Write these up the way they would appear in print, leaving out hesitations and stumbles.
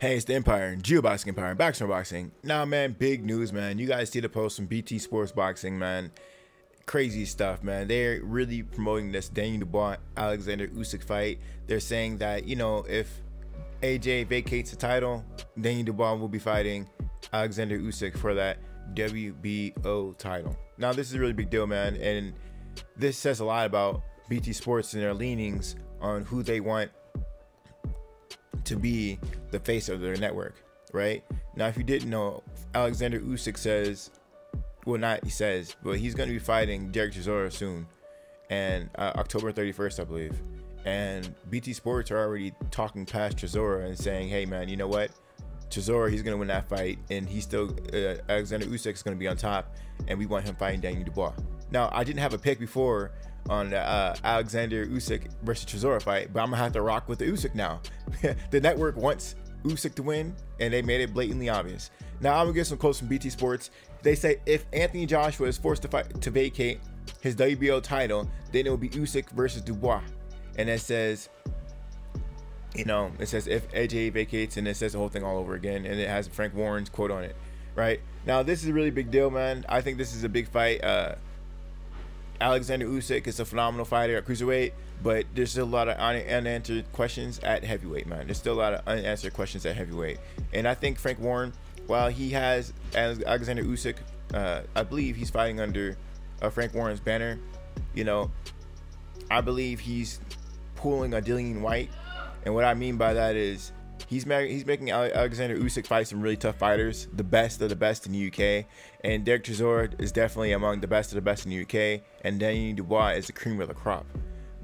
Hey, it's the Empire, Dubois Empire, Boxing Boxing. Now, man, big news, man. You guys see the post from BT Sports Boxing, man. Crazy stuff, man. They're really promoting this Daniel Dubois Oleksandr Usyk fight. They're saying that, you know, if AJ vacates the title, Daniel Dubois will be fighting Oleksandr Usyk for that WBO title. Now, this is a really big deal, man, and this says a lot about BT Sports and their leanings on who they want to be the face of their network, right? Now, if you didn't know, Oleksandr Usyk says, well, not he says, but he's going to be fighting Derek Chisora soon, and October 31st, I believe. And BT Sports are already talking past Chisora and saying, hey, man, you know what? Chisora, he's going to win that fight, and he's still, Oleksandr Usyk is going to be on top, and we want him fighting Daniel Dubois. Now, I didn't have a pick before on the Oleksandr Usyk versus Chisora fight, but I'm gonna have to rock with the Usyk now. The network wants Usyk to win, and they made it blatantly obvious. Now I'm gonna get some quotes from BT Sports. They say if Anthony Joshua is forced to vacate his WBO title, then it will be Usyk versus Dubois. And it says, you know, it says if AJ vacates, and it says the whole thing all over again, and it has Frank Warren's quote on it. Right now, this is a really big deal, man. I think this is a big fight. Oleksandr Usyk is a phenomenal fighter at cruiserweight, but there's still a lot of unanswered questions at heavyweight, man. There's still a lot of unanswered questions at heavyweight. And I think Frank Warren, while he has Oleksandr Usyk, I believe he's fighting under Frank Warren's banner. You know, I believe he's pulling a Dillian White. And what I mean by that is he's making Oleksandr Usyk fight some really tough fighters, the best of the best in the UK. And Derek Chisora is definitely among the best of the best in the UK. And Daniel Dubois is the cream of the crop,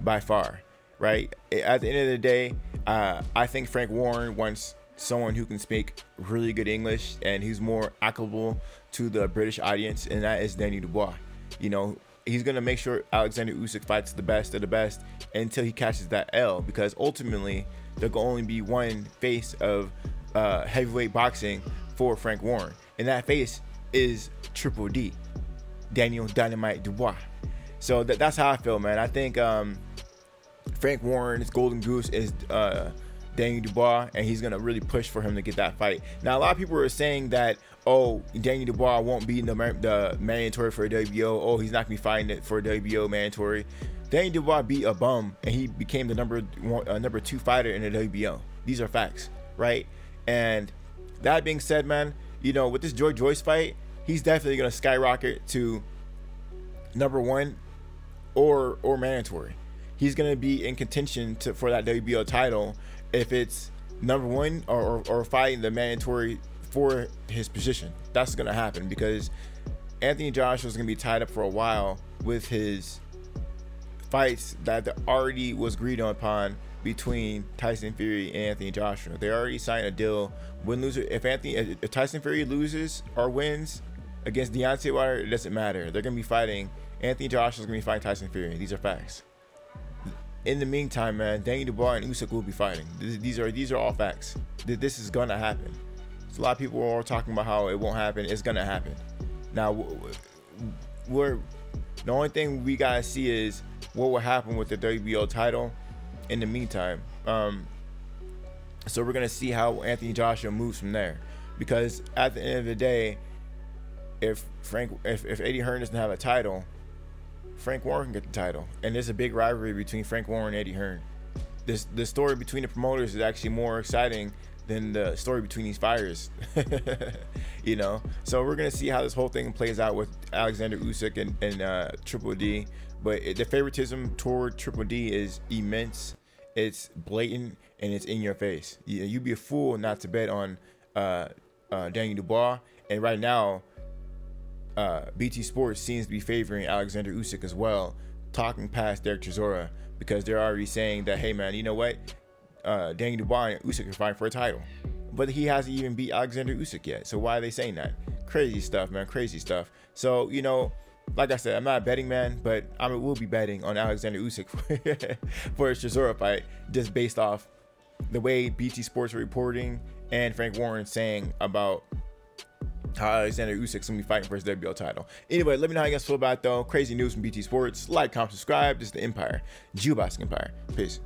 by far, right? At the end of the day, I think Frank Warren wants someone who can speak really good English and who's more applicable to the British audience, and that is Daniel Dubois. You know, he's going to make sure Oleksandr Usyk fights the best of the best until he catches that L, because ultimately there can only be one face of heavyweight boxing for Frank Warren, and that face is Triple D, Daniel Dynamite Dubois. So that's how I feel, man. I think Frank Warren's golden goose is Daniel Dubois, and he's gonna really push for him to get that fight. Now, a lot of people are saying that, oh, Daniel Dubois won't be in the mandatory for a WBO. Oh, he's not gonna be fighting it for a WBO mandatory. Daniel Dubois beat a bum, and he became the number 2 fighter in the WBO. These are facts, right? And that being said, man, you know, with this Joyce fight, he's definitely gonna skyrocket to number 1 or mandatory. He's gonna be in contention for that WBO title if it's number 1 or fighting the mandatory for his position. That's gonna happen because Anthony Joshua is gonna be tied up for a while with his fights that already was agreed upon between Tyson Fury and Anthony Joshua. They already signed a deal. If Tyson Fury loses or wins against Deontay Wilder, it doesn't matter. They're gonna be fighting. Anthony Joshua's gonna be fighting Tyson Fury. These are facts. In the meantime, man, Daniel Dubois and Usyk will be fighting. These are all facts. This is gonna happen. So a lot of people are talking about how it won't happen. It's gonna happen. Now, the only thing we gotta see is what will happen with the WBO title in the meantime. So we're gonna see how Anthony Joshua moves from there, because at the end of the day, if Eddie Hearn doesn't have a title, Frank Warren can get the title, and there's a big rivalry between Frank Warren and Eddie Hearn. The story between the promoters is actually more exciting than the story between these fighters. You know, so we're gonna see how this whole thing plays out with Oleksandr Usyk and Triple D. But the favoritism toward Triple D is immense. It's blatant and it's in your face. You'd be a fool not to bet on Daniel Dubois. And right now, BT Sports seems to be favoring Oleksandr Usyk as well, talking past Derek Chisora, because they're already saying that, hey, man, you know what? Daniel Dubois and Usyk are fighting for a title. But he hasn't even beat Oleksandr Usyk yet. So why are they saying that? Crazy stuff, man. Crazy stuff. So, you know, like I said, I'm not a betting man, but I will be betting on Oleksandr Usyk for his Chisora fight, just based off the way BT Sports are reporting and Frank Warren saying about how Oleksandr Usyk's gonna be fighting for his WBO title. Anyway, let me know how you guys feel about it, though. Crazy news from BT Sports. Like, comment, subscribe. This is the Empire, Dubois Empire. Peace.